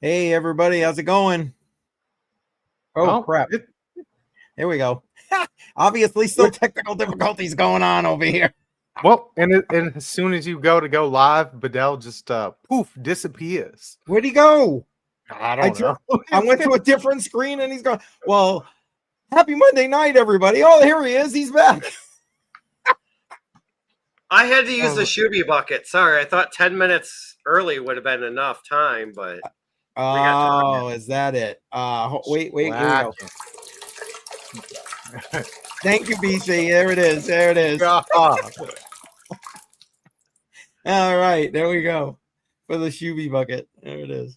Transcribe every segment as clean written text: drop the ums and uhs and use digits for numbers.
Hey, everybody, how's it going? Oh, crap. Here we go. Obviously, still technical difficulties going on over here. Well, and as soon as you go live, Badel just poof disappears. Where'd he go? I don't know. I went to a different screen and he's gone. Well, happy Monday night, everybody. Oh, here he is. He's back. I had to use the Shuby bucket. Sorry, I thought 10 minutes early would have been enough time, but oh, is that it? Wait, here we go. Thank you, BC. There it is. There it is. All right, there we go for the Shuby bucket. There it is.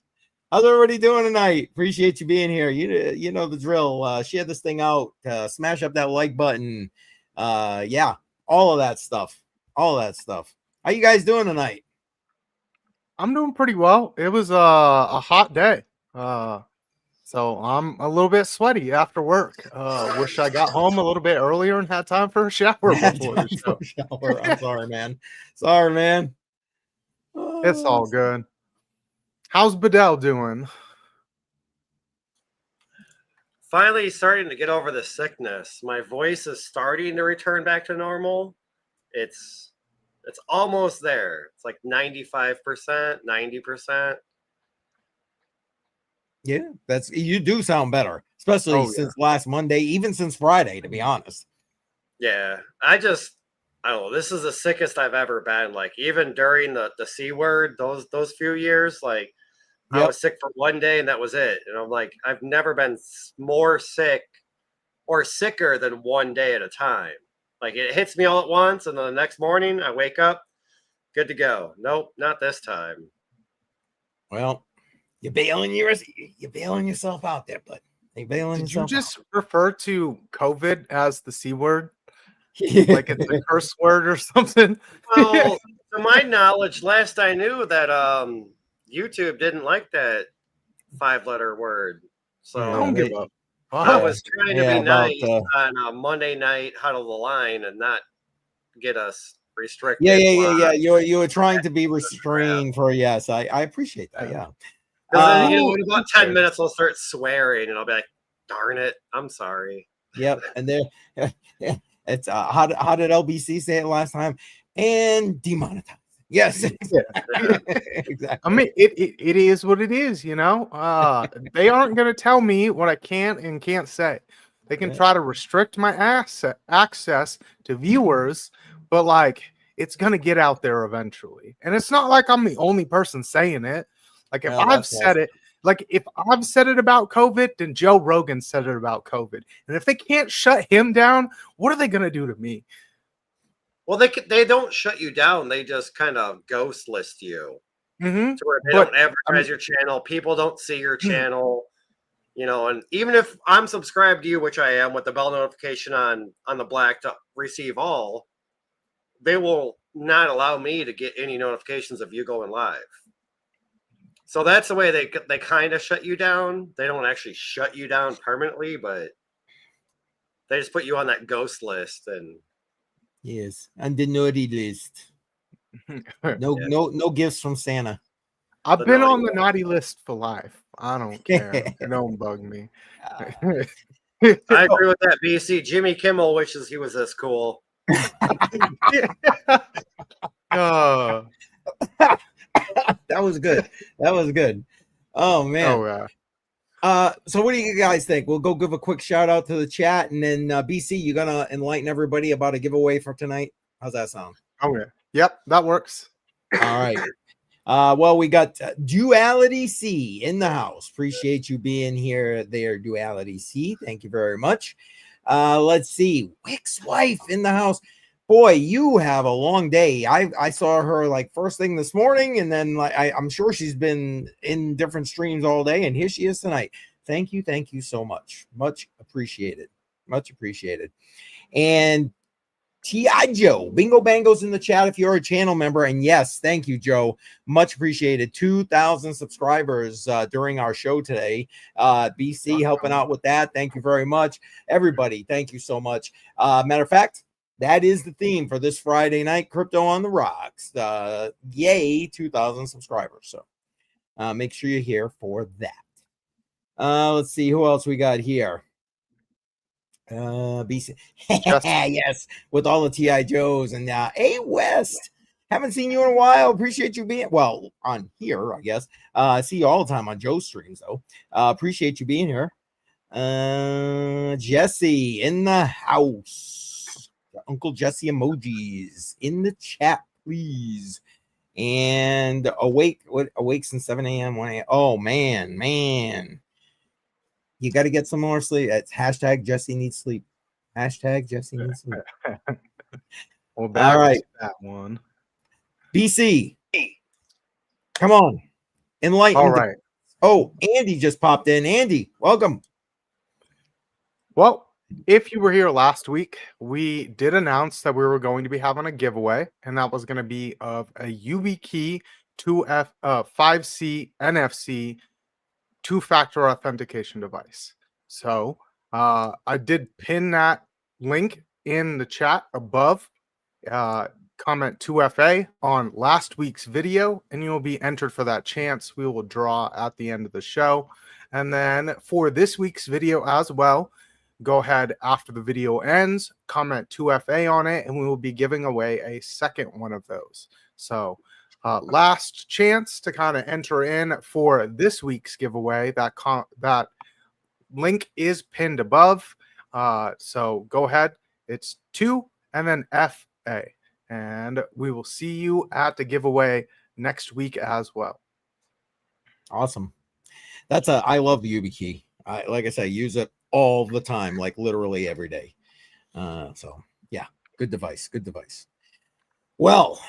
How's everybody doing tonight? Appreciate you being here. You know the drill. Share this thing out. Smash up that like button. Yeah, all of that stuff. All of that stuff. How you guys doing tonight? I'm doing pretty well. It was a hot day. So I'm a little bit sweaty after work. Wish I got home a little bit earlier and had time for a shower before the show. I'm sorry, man. Sorry, man. It's all good. How's Badel doing? Finally starting to get over the sickness. My voice is starting to return back to normal. It's almost there. It's like 95%, 90%. Yeah, you do sound better, especially since last Monday, even since Friday, to be honest. Yeah, I don't know. This is the sickest I've ever been. Like even during the C word, those few years, like I was sick for one day and that was it. And I'm like, I've never been more sick or sicker than one day at a time. Like it hits me all at once, and then the next morning I wake up, good to go. Nope, not this time. Well, you're bailing yourself out there, but Did you just refer to COVID as the C word? Like it's a curse word or something? Well, to my knowledge, last I knew that YouTube didn't like that 5-letter word. So don't give up. I was trying to be nice on a Monday night HODL the Line and not get us restricted. Yeah. You were trying to be restrained for yes. I appreciate that. Yeah. Because in about 10 minutes, I'll start swearing and I'll be like, darn it, I'm sorry. Yep. And there, it's how did LBC say it last time? And demonetize. Yes. Exactly. I mean, it is what it is, you know. They aren't going to tell me what I can and can't say. They can try to restrict my access to viewers, but like it's going to get out there eventually. And it's not like I'm the only person saying it. Like if I've said it, like if I've said it about COVID, then Joe Rogan said it about COVID. And if they can't shut him down, what are they going to do to me? Well, they don't shut you down. They just kind of ghost list you. Mm-hmm. To where they don't advertise your channel. People don't see your channel. You know, and even if I'm subscribed to you, which I am, with the bell notification on the black to receive all, they will not allow me to get any notifications of you going live. So that's the way they kind of shut you down. They don't actually shut you down permanently, but they just put you on that ghost list. And yes, and the naughty list. No gifts from Santa. I've been on the naughty list for life. I don't care. Don't bug me. I agree with that, BC. Jimmy Kimmel wishes he was this cool. That was good. That was good. Oh man. Oh yeah. So what do you guys think? We'll go give a quick shout out to the chat, and then BC, you're gonna enlighten everybody about a giveaway for tonight. How's that sound? Okay. Yep, that works. All right. Well, we got Duality C in the house. Appreciate you being here there, Duality C. Thank you very much. Let's see. Wick's wife in the house. Boy, you have a long day. I saw her like first thing this morning, and then like I'm sure she's been in different streams all day, and here she is tonight. Thank you so much. Much appreciated. Much appreciated. And T.I. Joe, Bingo Bango's in the chat if you're a channel member. And yes, thank you, Joe. Much appreciated. 2,000 subscribers during our show today. BC helping out with that. Thank you very much. Everybody, thank you so much. Matter of fact, that is the theme for this Friday night, Crypto on the Rocks. Yay, 2,000 subscribers. So Make sure you're here for that. Let's see who else we got here. BC. Yes, with all the TI Joes and A West. Haven't seen you in a while. Appreciate you being on here, I guess. I see you all the time on Joe's streams, though. Appreciate you being here. Jesse in the house. Uncle Jesse emojis in the chat, please. And awake since 7 a.m. 1 a.m. Oh man. You got to get some more sleep. It's hashtag Jesse needs sleep. Hashtag Jesse needs sleep. Well, all right. That one. BC. Come on. Enlighten. All right. Oh, Andy just popped in. Andy, welcome. Well, if you were here last week, we did announce that we were going to be having a giveaway, and that was going to be of a YubiKey 5C NFC two-factor authentication device. So I did pin that link in the chat above. Comment 2FA on last week's video, and you will be entered for that chance. We will draw at the end of the show. And then for this week's video as well, go ahead after the video ends, comment 2FA on it, and we will be giving away a second one of those. So last chance to kind of enter in for this week's giveaway. That link is pinned above. So go ahead. It's 2 and then FA. And we will see you at the giveaway next week as well. Awesome. I love the YubiKey. Like I say, I use it all the time, like literally every day. So yeah, good device. Well,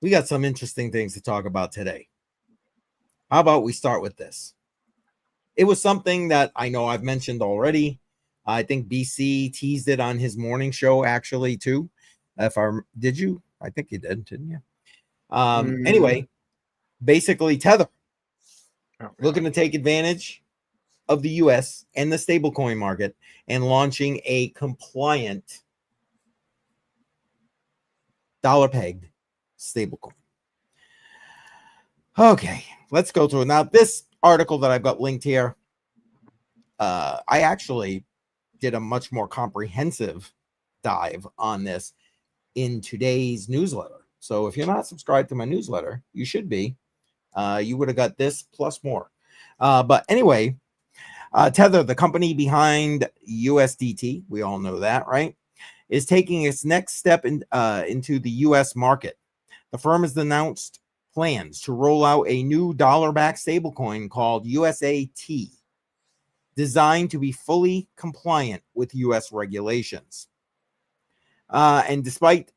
we got some interesting things to talk about today. How about we start with this? It was something that I know I've mentioned already. I think BC teased it on his morning show actually too. Did you? I think you did, didn't you? Anyway, basically Tether looking to take advantage of the US and the stablecoin market and launching a compliant dollar pegged stablecoin. Okay, let's go through it. Now, this article that I've got linked here, I actually did a much more comprehensive dive on this in today's newsletter. So if you're not subscribed to my newsletter, you should be. You would have got this plus more. But anyway, Tether, the company behind USDT, we all know that, right, is taking its next step into the US market. The firm has announced plans to roll out a new dollar-backed stablecoin called USAT, designed to be fully compliant with US regulations. And despite,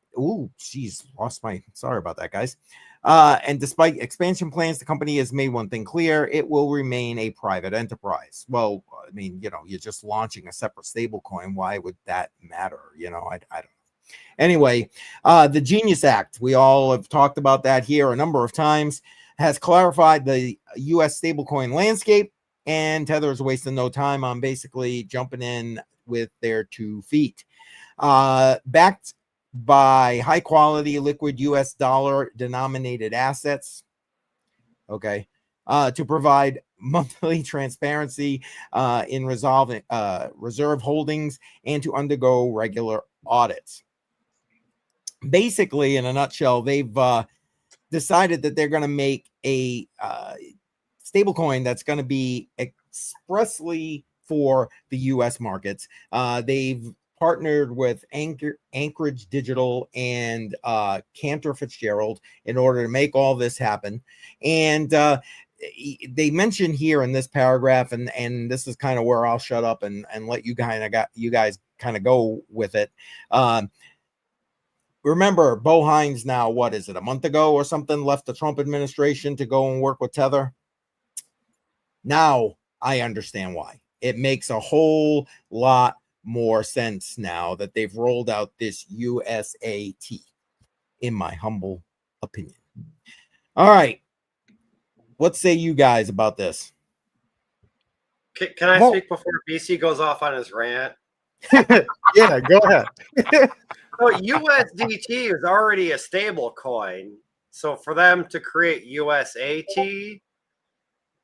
sorry about that, guys. And despite expansion plans, the company has made one thing clear: it will remain a private enterprise. Well, I mean, you're just launching a separate stablecoin. Why would that matter? I don't know. Anyway, the Genius Act, we all have talked about that here a number of times, has clarified the U.S. stablecoin landscape, and Tether is wasting no time on basically jumping in with their 2 feet. Backed by high quality liquid US dollar denominated assets, okay, to provide monthly transparency in resolving reserve holdings and to undergo regular audits. Basically, in a nutshell, they've decided that they're going to make a stablecoin that's going to be expressly for the US markets. They've partnered with Anchorage Digital and Cantor Fitzgerald in order to make all this happen. And they mentioned here in this paragraph, and this is kind of where I'll shut up and let you guys kind of go with it. Remember, Bo Hines now, what is it, a month ago or something, left the Trump administration to go and work with Tether. Now I understand why. It makes a whole lot more sense now that they've rolled out this USAT, in my humble opinion. All right. What say you guys about this? Can I speak before BC goes off on his rant? Yeah, go ahead. So USDT is already a stable coin. So for them to create USAT,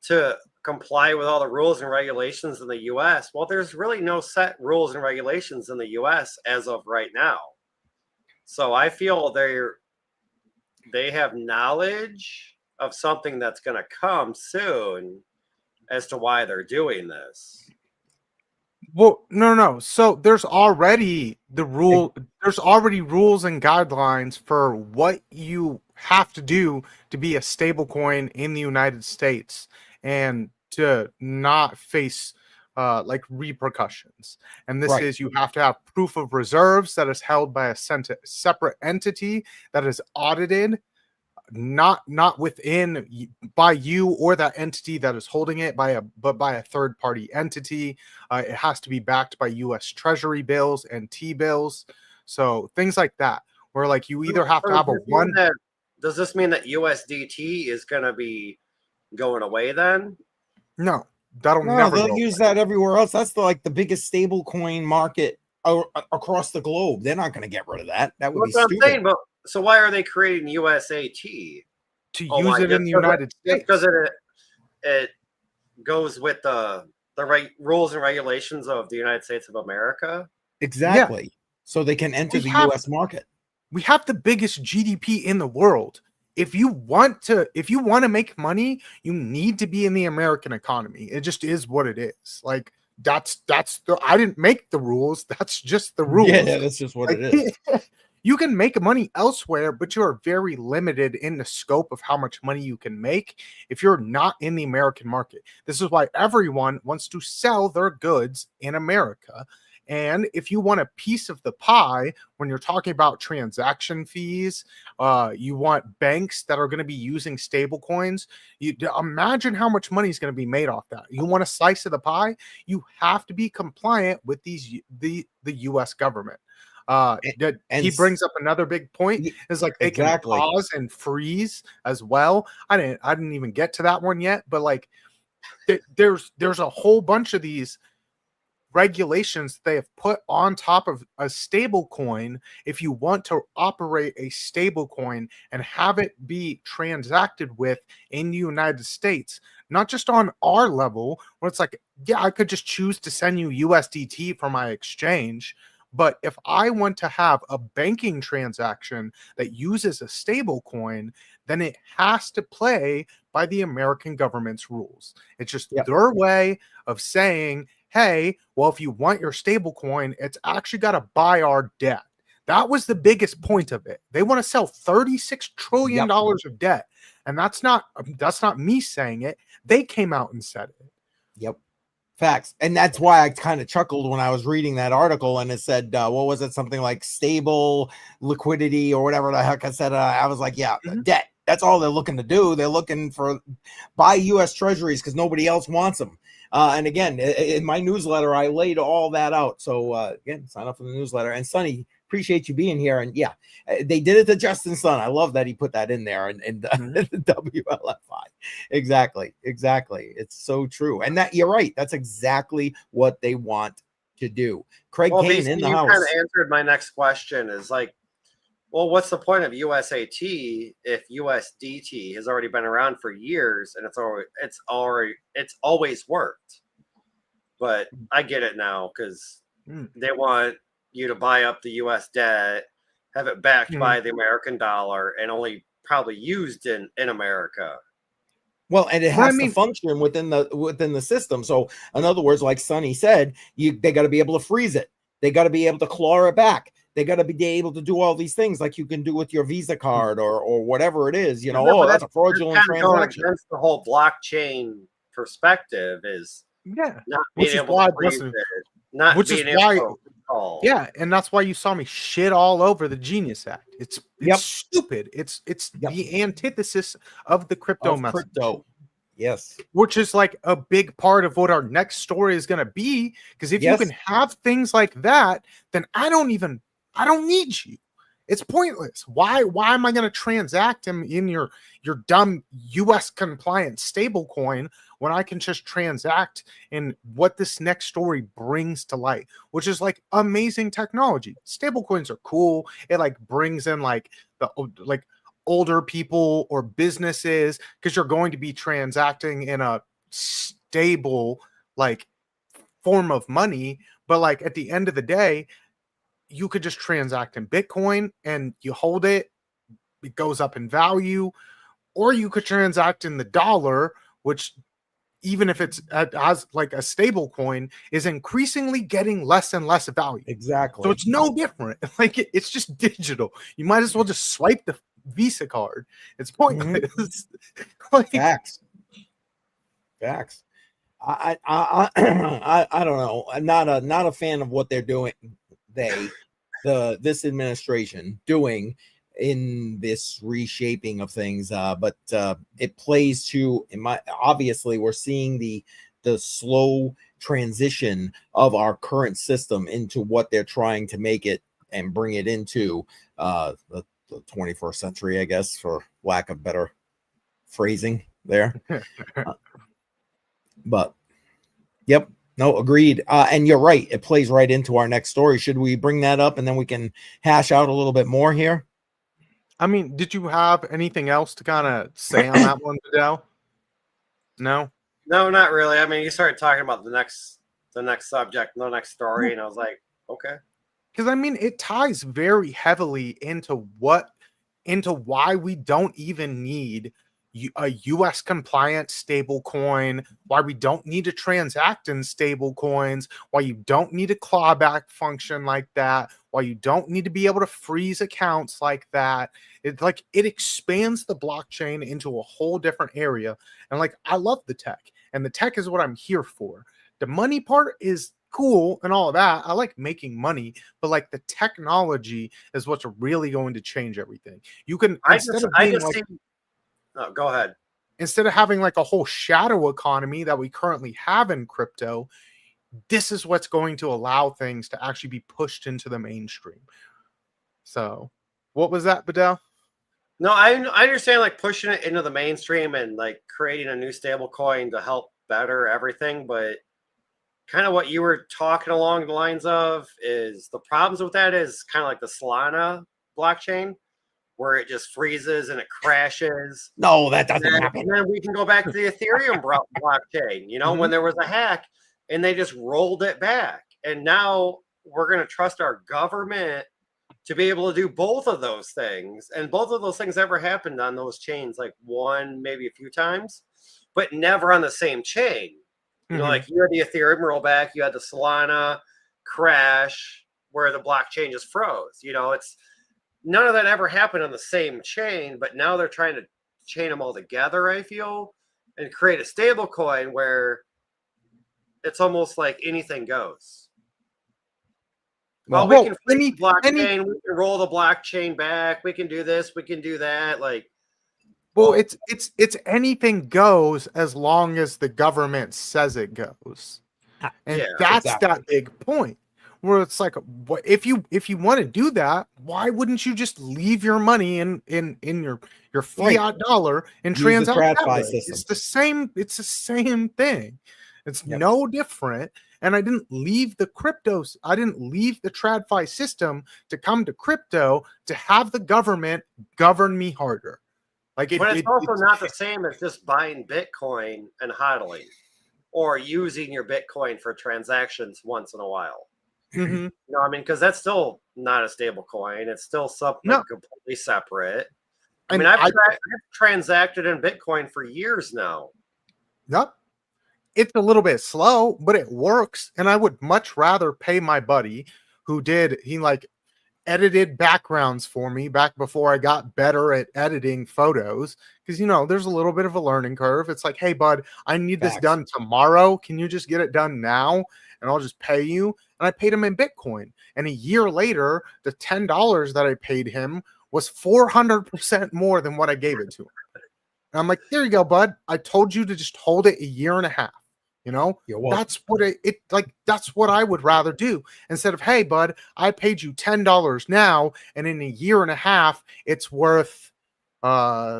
to comply with all the rules and regulations in the US. Well, there's really no set rules and regulations in the US as of right now. So I feel they have knowledge of something that's going to come soon as to why they're doing this. Well, no. So there's already there's already rules and guidelines for what you have to do to be a stablecoin in the United States and to not face like repercussions. And this Right. is, you have to have proof of reserves that is held by a separate entity that is audited, not within by you or that entity that is holding it, but by a third party entity. It has to be backed by U.S. Treasury bills and T-bills, so things like that, where like you either have to have a one. Does this mean that USDT is going to be going away then? No, that'll No, never they'll go use away. that everywhere else. That's like the biggest stable coin market across the globe. They're not going to get rid of that. That would That's be what stupid. I'm saying, but so why are they creating USAT? To use it in the United States. Because it goes with the right rules and regulations of the United States of America. Exactly. Yeah. So they can enter the U.S. market. We have the biggest GDP in the world. If you want to make money, you need to be in the American economy. It just is what it is. Like that's I didn't make the rules. That's just the rules. Yeah, that's just what it is. You can make money elsewhere, but you are very limited in the scope of how much money you can make if you're not in the American market. This is why everyone wants to sell their goods in America. And if you want a piece of the pie, when you're talking about transaction fees, you want banks that are going to be using stable coins. You imagine how much money is going to be made off that. You want a slice of the pie, you have to be compliant with the U.S. government. He brings up another big point is like they can pause and freeze as well. I didn't even get to that one yet, but like there's a whole bunch of these regulations they have put on top of a stable coin. If you want to operate a stable coin and have it be transacted with in the United States, not just on our level where it's like, yeah, I could just choose to send you USDT for my exchange. But if I want to have a banking transaction that uses a stable coin, then it has to play by the American government's rules. It's just their way of saying, hey, well, if you want your stable coin, it's actually got to buy our debt. That was the biggest point of it. They want to sell $36 trillion of debt. And that's not me saying it. They came out and said it. Yep. Facts. And that's why I kind of chuckled when I was reading that article and it said, what was it? Something like stable liquidity or whatever the heck I said. I was like, debt. That's all they're looking to do. They're looking for buy U.S. treasuries because nobody else wants them. And again, in my newsletter, I laid all that out. So again, sign up for the newsletter. And Sonny, appreciate you being here. And yeah, they did it to Justin Sun. I love that he put that in there and the WLFI. Exactly. It's so true. And that you're right. That's exactly what they want to do. Craig Kane in the house. You kind of answered my next question is like, well, what's the point of USAT if USDT has already been around for years and it's always worked? But I get it now because they want you to buy up the US debt, have it backed by the American dollar, and only probably used in America. Well, and it has to function within the system. So, in other words, like Sonny said, they got to be able to freeze it. They got to be able to claw it back. They got to be able to do all these things like you can do with your Visa card or whatever it is. You know, that's a fraudulent transaction. Against the whole blockchain perspective is not being able to freeze it, not being able to call. Yeah, and that's why you saw me shit all over the Genius Act. It's stupid. It's the antithesis of the crypto message. Yes. Which is like a big part of what our next story is going to be. Because if you can have things like that, then I don't need you. It's pointless. Why am I going to transact him in your dumb US compliant stable coin when I can just transact in what this next story brings to light, which is like amazing technology. Stable coins are cool. It like brings in like the older people or businesses because you're going to be transacting in a stable like form of money, but like at the end of the day, you could just transact in Bitcoin and you hold it, it goes up in value, or you could transact in the dollar, which even if it's as like a stable coin, is increasingly getting less and less value. Exactly. So it's no different. Like it's just digital. You might as well just swipe the Visa card. It's pointless. Like, Facts. I don't know. I'm not a fan of what they're doing. This administration doing in this reshaping of things. But it plays to obviously we're seeing the slow transition of our current system into what they're trying to make it and bring it into the 21st century, I guess, for lack of better phrasing there. But yep, no, agreed. And you're right, it plays right into our next story. Should we bring that up and then we can hash out a little bit more here? I mean, did you have anything else to kind of say on that one, Badel? No, not really. I mean, you started talking about the next subject, the next story, and I was like, okay. Because I mean, it ties very heavily into why we don't even need a U.S. compliant stable coin, why we don't need to transact in stable coins, why you don't need a clawback function like that, why you don't need to be able to freeze accounts like that. It expands the blockchain into a whole different area. And like, I love the tech, and the tech is what I'm here for. The money part is cool and all of that. I like making money, but like the technology is what's really going to change everything. You can go ahead. Instead of having like a whole shadow economy that we currently have in crypto, this is what's going to allow things to actually be pushed into the mainstream. So, what was that, Badel? No, I understand like pushing it into the mainstream and like creating a new stable coin to help better everything, but kind of what you were talking along the lines of is the problems with that is kind of like the Solana blockchain, where it just freezes and it crashes. No, that doesn't happen. And then we can go back to the Ethereum blockchain, when there was a hack and they just rolled it back. And now we're going to trust our government to be able to do both of those things. And both of those things ever happened on those chains, like one, maybe a few times, but never on the same chain. Like you had the Ethereum rollback, you had the Solana crash where the blockchain just froze. It's none of that ever happened on the same chain, but now they're trying to chain them all together, I feel, and create a stable coin where it's almost like anything goes. Well, we can freeze the blockchain, we can roll the blockchain back, we can do this, we can do that. It's anything goes as long as the government says it goes. And that's exactly that big point. Where it's like, if you want to do that, why wouldn't you just leave your money in your fiat dollar and transact that way? It's the same. It's the same thing. It's no different. And I didn't leave the cryptos. I didn't leave the TradFi system to come to crypto to have the government govern me harder. But it's also not the same as just buying Bitcoin and hodling, or using your Bitcoin for transactions once in a while. Because that's still not a stable coin. It's still something completely separate. I've transacted in Bitcoin for years now. Yep. It's a little bit slow, but it works. And I would much rather pay my buddy he edited backgrounds for me back before I got better at editing photos. Because, there's a little bit of a learning curve. It's like, hey, bud, I need this done tomorrow. Can you just get it done now? And I'll just pay you. And I paid him in Bitcoin. And a year later, the $10 that I paid him was 400% more than what I gave it to him. And I'm like, there you go, bud. I told you to just hold it a year and a half. That's what that's what I would rather do, instead of, hey, bud, I paid you $10 now, and in a year and a half, it's worth 3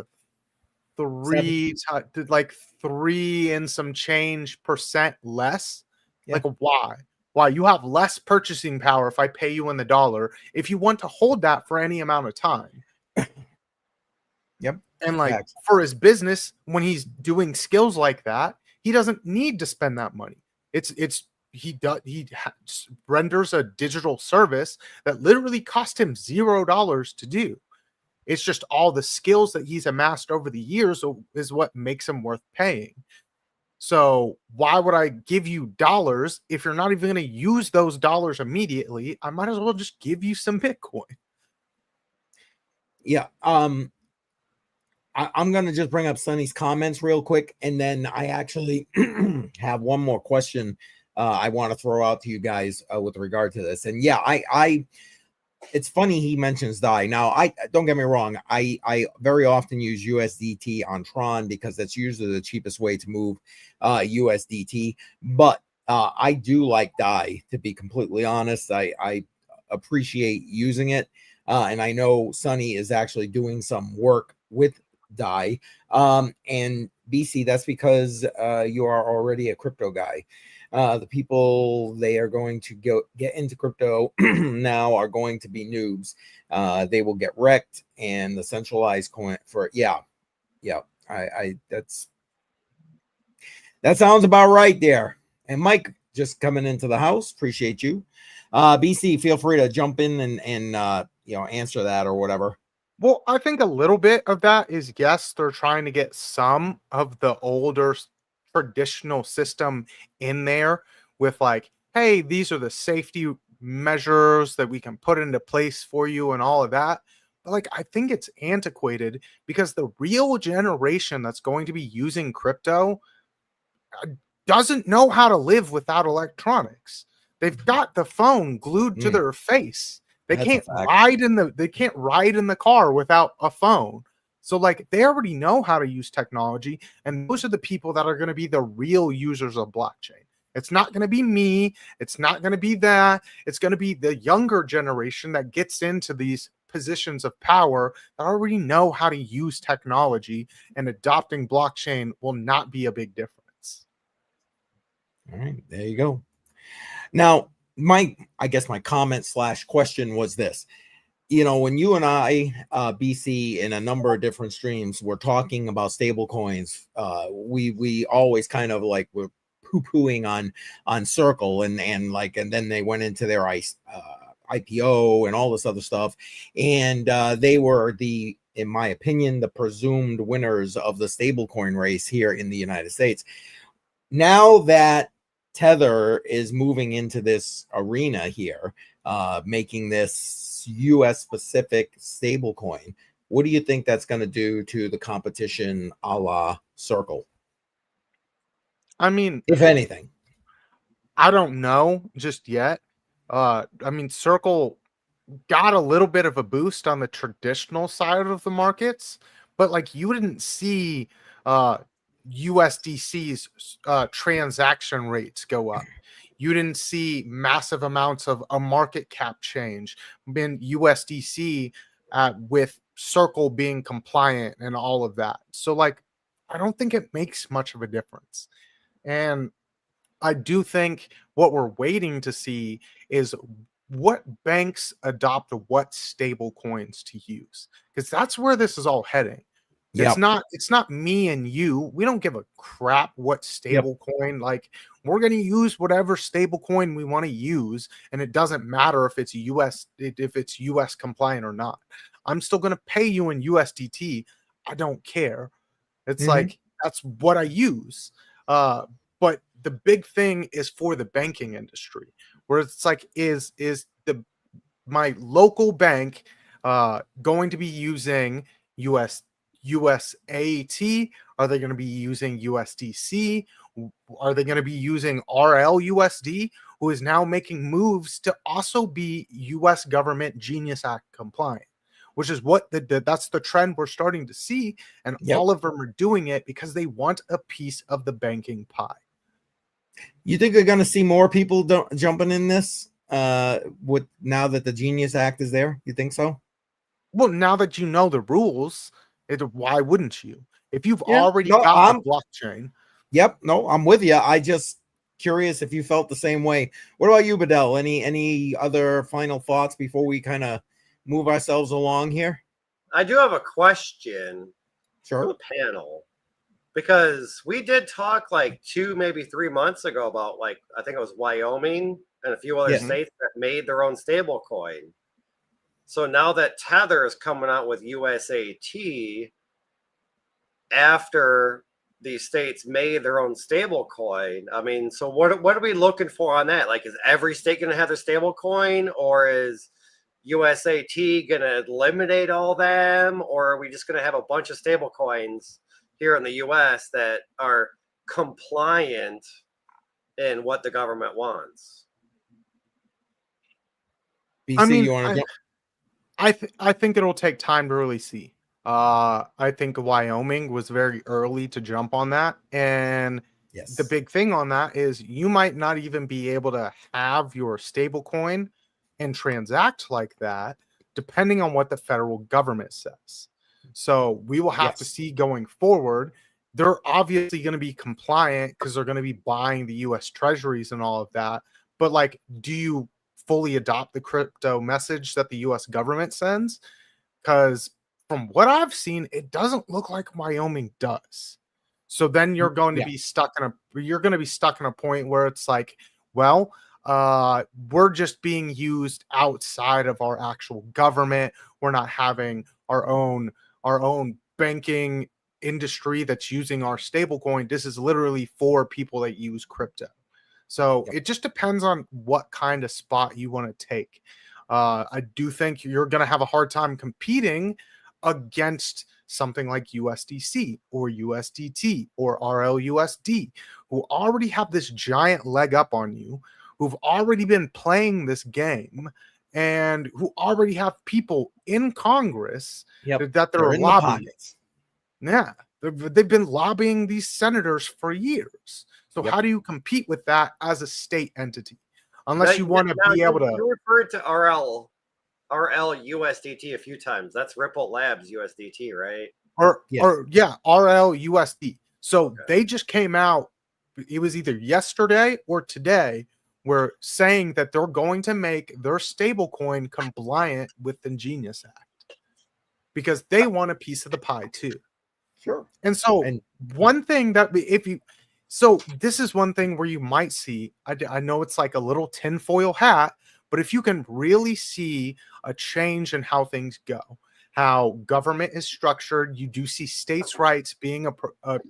and some change percent less. Yeah. Like, why? You have less purchasing power if I pay you in the dollar, if you want to hold that for any amount of time. Yep. And for his business, when he's doing skills like that, he doesn't need to spend that money. He renders a digital service that literally cost him $0 to do. It's just all the skills that he's amassed over the years is what makes him worth paying. So why would I give you dollars if you're not even going to use those dollars immediately? I might as well just give you some Bitcoin. Yeah. I'm going to just bring up Sonny's comments real quick, and then I actually have one more question I want to throw out to you guys with regard to this. And yeah, I it's funny he mentions DAI. Now, I don't get me wrong. I very often use USDT on Tron because that's usually the cheapest way to move USDT. But I do like DAI, to be completely honest. I appreciate using it. And I know Sonny is actually doing some work with DAI. And BC, that's because you are already a crypto guy. The people they are going to get into crypto now are going to be noobs. They will get wrecked, and the centralized coin for that sounds about right there. And Mike just coming into the house, appreciate you. BC, feel free to jump in and answer that or whatever. Well, I think a little bit of that is, yes, they're trying to get some of the older traditional system in there with like, hey, these are the safety measures that we can put into place for you and all of that. But like, I think it's antiquated because the real generation that's going to be using crypto doesn't know how to live without electronics. They've got the phone glued to their face. They can't ride in the car without a phone. So like, they already know how to use technology, and those are the people that are going to be the real users of blockchain. It's not going to be me. It's not going to be that. It's going to be the younger generation that gets into these positions of power that already know how to use technology, and adopting blockchain will not be a big difference. All right, there you go. Now, I guess my comment / question was this. When you and I, BC, in a number of different streams, were talking about stable coins, we always kind of like were poo-pooing on Circle and then they went into their IPO and all this other stuff. And they were in my opinion, the presumed winners of the stablecoin race here in the United States. Now that Tether is moving into this arena here, making this US specific stablecoin, what do you think that's going to do to the competition a la Circle? I mean, if anything, I don't know just yet. I mean, Circle got a little bit of a boost on the traditional side of the markets, but like, you didn't see USDC's transaction rates go up. You didn't see massive amounts of a market cap change in USDC with Circle being compliant and all of that. So like, I don't think it makes much of a difference. And I do think what we're waiting to see is what banks adopt what stable coins to use, because that's where this is all heading. It's not me and you. We don't give a crap what stable coin. Like, we're going to use whatever stable coin we want to use, and it doesn't matter if it's US compliant or not. I'm still going to pay you in USDT. I don't care. It's like, that's what I use. But the big thing is for the banking industry, where it's like, is my local bank going to be using USAT? Are they going to be using USDC? Are they going to be using RLUSD, who is now making moves to also be US government Genius Act compliant, which is what that's the trend we're starting to see. And all of them are doing it because they want a piece of the banking pie. You think they're going to see more people jumping in this with now that the Genius Act is there? You think so? Well, now that you know the rules, why wouldn't you? If you've already got the blockchain. Yep. No, I'm with you. I just curious if you felt the same way. What about you, Badel? Any other final thoughts before we kind of move ourselves along here? I do have a question for the panel. because we did talk like 2, maybe 3 months ago about like I think it was Wyoming and a few other Yes. states that made their own stable coin. So now that Tether is coming out with USAT after these states made their own stable coin, I mean, so what are we looking for on that? Like, is every state going to have their stable coin, or is USAT going to eliminate all them, or are we just going to have a bunch of stable coins here in the US that are compliant in what the government wants? BC, I mean, you want to jump? I think it'll take time to really see. I think Wyoming was very early to jump on that, and Yes. the big thing on that is you might not even be able to have your stable coin and transact like that, depending on what the federal government says. So we will have to Yes. see going forward. They're obviously going to be compliant because they're going to be buying the US treasuries and all of that. But like, do you fully adopt the crypto message that the US government sends? Because from what I've seen, it doesn't look like Wyoming does. So then you're going to Yeah. be stuck in a point where it's like, well, we're just being used outside of our actual government. We're not having our own banking industry that's using our stablecoin. This is literally for people that use crypto. So Yep. it just depends on what kind of spot you want to take. I do think you're going to have a hard time competing against something like USDC or USDT or RLUSD, who already have this giant leg up on you, who've already been playing this game, and who already have people in Congress Yep. that They're they're in the lobbying. pockets. Yeah, they've been lobbying these senators for years. So Yep. how do you compete with that as a state entity? Unless you want to Now, be able to. you referred to RL USDT a few times. That's Ripple Labs USDT, right? Yes. Or yeah, RLUSD. So Okay. they just came out, it was either yesterday or today, were saying that they're going to make their stablecoin compliant with the Genius Act because they want a piece of the pie too. Sure. And so And one thing that so this is one thing where you might see, I know it's like a little tinfoil hat, but if you can really see a change in how things go, how government is structured, you do see states' rights being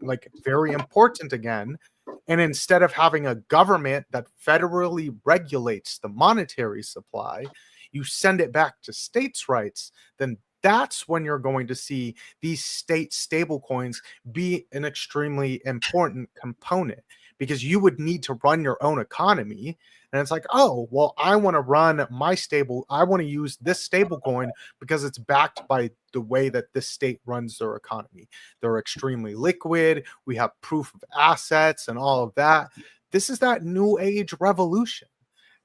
like very important again. And instead of having a government that federally regulates the monetary supply, you send it back to states' rights, then that's when you're going to see these state stablecoins be an extremely important component, because you would need to run your own economy. And it's like, oh, well, I want to use this stablecoin because it's backed by the way that this state runs their economy. They're extremely liquid. We have proof of assets and all of that. This is that new age revolution.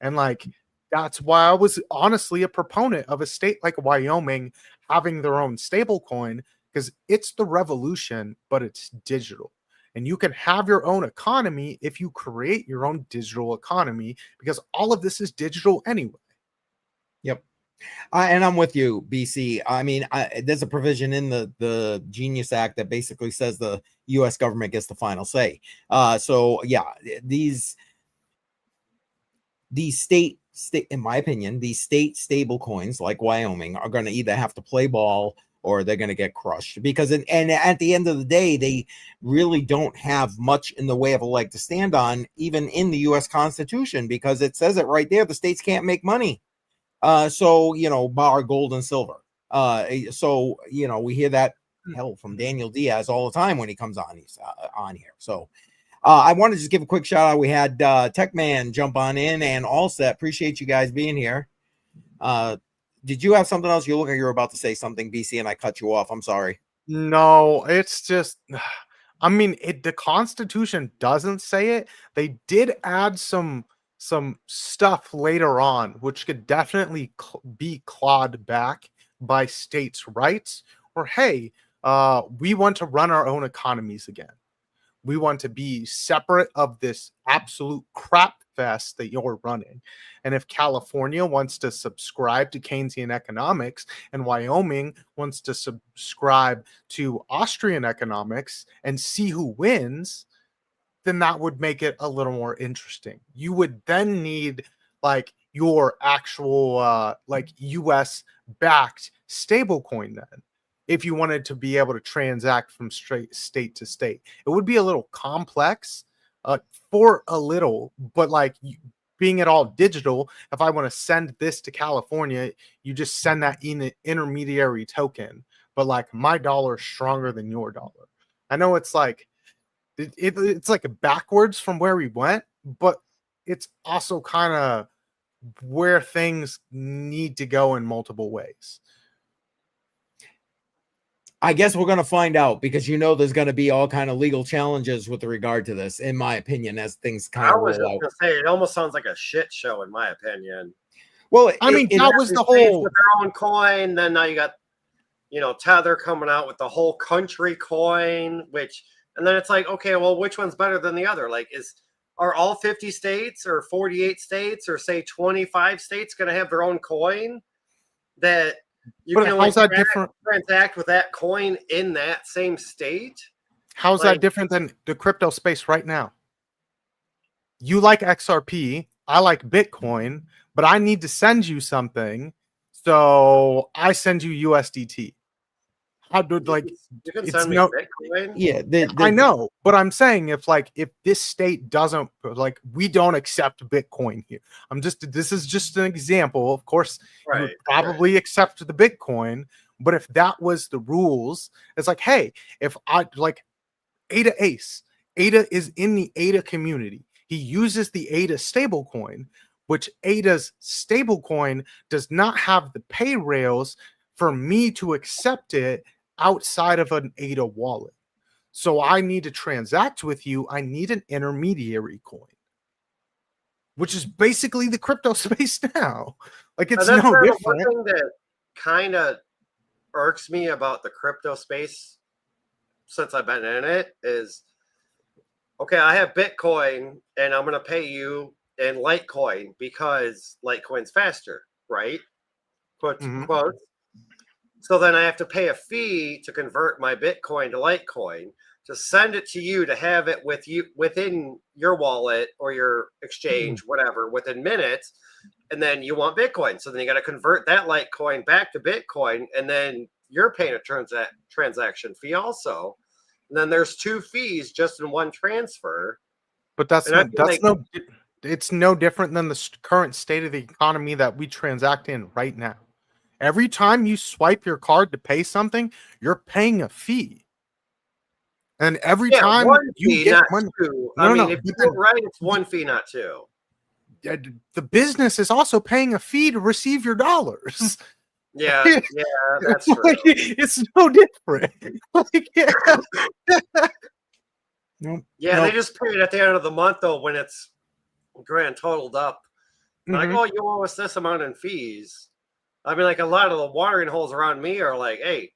And like, that's why I was honestly a proponent of a state like Wyoming having their own stable coin, because it's the revolution, but it's digital. And you can have your own economy if you create your own digital economy, because all of this is digital anyway. Yep. And I'm with you, BC. I mean, there's a provision in the Genius Act that basically says the U.S. government gets the final say. So yeah, these state, in my opinion, these state stable coins like Wyoming are going to either have to play ball or they're going to get crushed, because and at the end of the day, they really don't have much in the way of a leg to stand on, even in the U.S. Constitution, because it says it right there: the states can't make money. So bar gold and silver. So we hear that hell from Daniel Diaz all the time when he comes on. He's on here. So I want to just give a quick shout out. We had Tech Man jump on in, and All Set. Appreciate you guys being here. Did you have something else? You look like you're about to say something, BC, and I cut you off. I'm sorry. No, it's just, I mean, the Constitution doesn't say it. They did add some stuff later on, which could definitely be clawed back by states' rights. Or hey, we want to run our own economies again. We want to be separate of this absolute crap fest that you're running. And if California wants to subscribe to Keynesian economics and Wyoming wants to subscribe to Austrian economics and see who wins, then that would make it a little more interesting. You would then need like your actual like US backed stablecoin then, if you wanted to be able to transact from straight state to state. It would be a little complex for a little, but like being it all digital, if I want to send this to California, you just send that intermediary token, but like my dollar is stronger than your dollar. I know it's like it's like backwards from where we went, but it's also kind of where things need to go in multiple ways. I guess we're going to find out, because there's going to be all kind of legal challenges with regard to this, in my opinion, as things kind of roll out. I was just going to say, it almost sounds like a shit show, in my opinion. Well, I mean, that was the whole with their own coin. Then now you got, Tether coming out with the whole country coin, and then it's like, okay, well, which one's better than the other? Like, are all 50 states or 48 states or say 25 states going to have their own coin that you can only transact with that coin in that same state? How's that different than the crypto space right now? You like XRP, I like Bitcoin, but I need to send you something, so I send you USDT. How do you can send me Bitcoin? Yeah, I know, but I'm saying if this state doesn't, like, we don't accept Bitcoin here. This is just an example. Of course, you would probably accept the Bitcoin, but if that was the rules, it's like, hey, if I like ADA Ace, ADA is in the ADA community. He uses the ADA stablecoin, which ADA's stablecoin does not have the pay rails for me to accept it outside of an ADA wallet. So I need to transact with you. I need an intermediary coin, which is basically the crypto space now. Like, it's no different. One thing that kind of irks me about the crypto space since I've been in it is, okay, I have Bitcoin and I'm going to pay you in Litecoin because Litecoin's faster, right? Quotes. So then I have to pay a fee to convert my Bitcoin to Litecoin, to send it to you, to have it with you within your wallet or your exchange, whatever, within minutes. And then you want Bitcoin. So then you got to convert that Litecoin back to Bitcoin. And then you're paying a transaction fee also. And then there's two fees just in one transfer. But it's no different than the current state of the economy that we transact in right now. Every time you swipe your card to pay something, you're paying a fee. And every time you get money, if you do it right, it's one fee, not two. The business is also paying a fee to receive your dollars. Yeah, that's true. It's no different. They just pay it at the end of the month, though, when it's grand totaled up. Like, oh, you owe us this amount in fees. I mean, like, a lot of the watering holes around me are like, hey,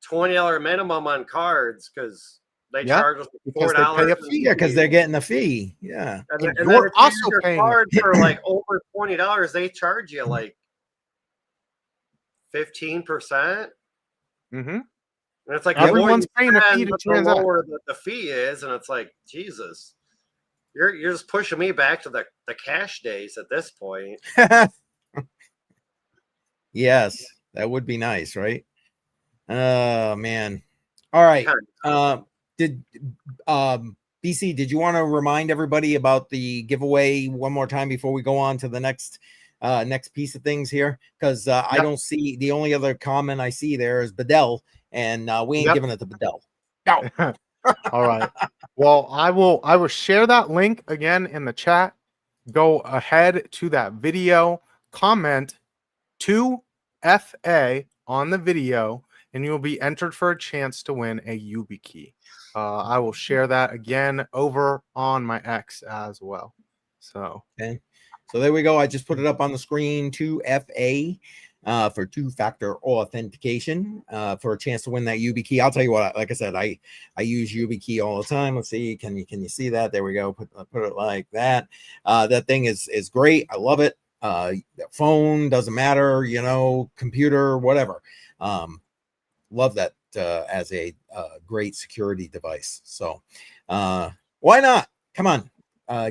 $20 minimum on cards because they charge us $4. Because they're getting a fee. Yeah. And you're also paying card for like over $20. They charge you like 15%. And it's like everyone's paying a fee to transact. The lower the fee is, and it's like, Jesus, you're just pushing me back to the cash days at this point. Yes, that would be nice, right? Oh man. All right. BC, did you want to remind everybody about the giveaway one more time before we go on to the next piece of things here? Because I don't see, the only other comment I see there is Badel, and we ain't giving it to Badel. No. All right. Well, I will share that link again in the chat. Go ahead to that video, comment 2FA on the video, and you'll be entered for a chance to win a YubiKey. I will share that again over on my X as well. So okay, so there we go. I just put it up on the screen. 2FA. for two-factor authentication for a chance to win that YubiKey. I'll tell you what, like I said, I use YubiKey all the time. Let's see, can you see that? There we go. Put it like that. That thing is great. I love it. Phone, doesn't matter, computer, whatever. Love that as a great security device. So why not? Come on,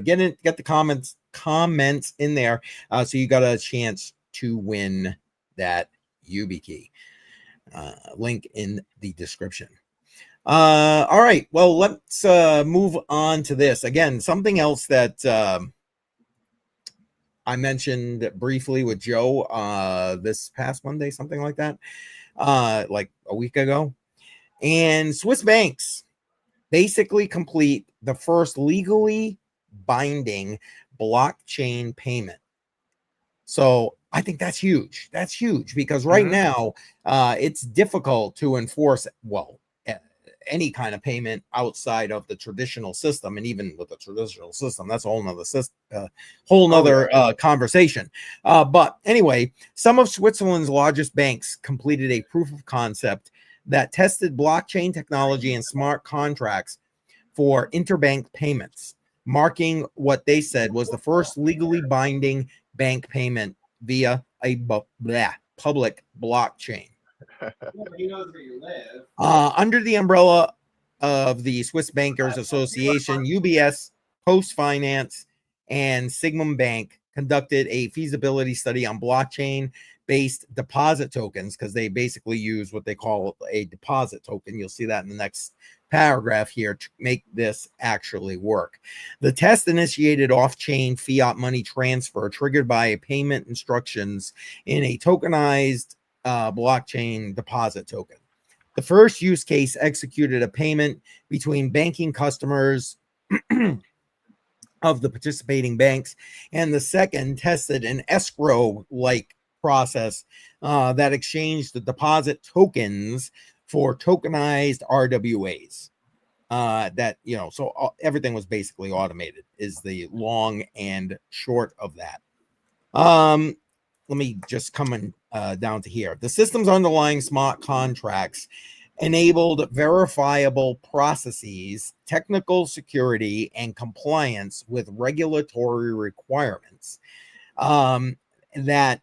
get the comments in there, so you got a chance to win that YubiKey. Link in the description. All right, well, let's move on to this. Again, something else that I mentioned briefly with Joe this past Monday, something like that, like a week ago. And Swiss banks basically complete the first legally binding blockchain payment. So I think that's huge. That's huge because right now it's difficult to enforce, any kind of payment outside of the traditional system. And even with the traditional system, that's a whole nother conversation. But anyway, some of Switzerland's largest banks completed a proof of concept that tested blockchain technology and smart contracts for interbank payments, marking what they said was the first legally binding bank payment via a public blockchain. He knows where you live. Under the umbrella of the Swiss Bankers Association, UBS, Post Finance, and Sigmund Bank conducted a feasibility study on blockchain-based deposit tokens, because they basically use what they call a deposit token. You'll see that in the next paragraph here, to make this actually work. The test initiated off-chain fiat money transfer triggered by payment instructions in a tokenized blockchain deposit token. The first use case executed a payment between banking customers of the participating banks, and the second tested an escrow-like process that exchanged the deposit tokens for tokenized RWAs. So everything was basically automated, is the long and short of that. Let me just come down to here. The system's underlying smart contracts enabled verifiable processes, technical security, and compliance with regulatory requirements. And they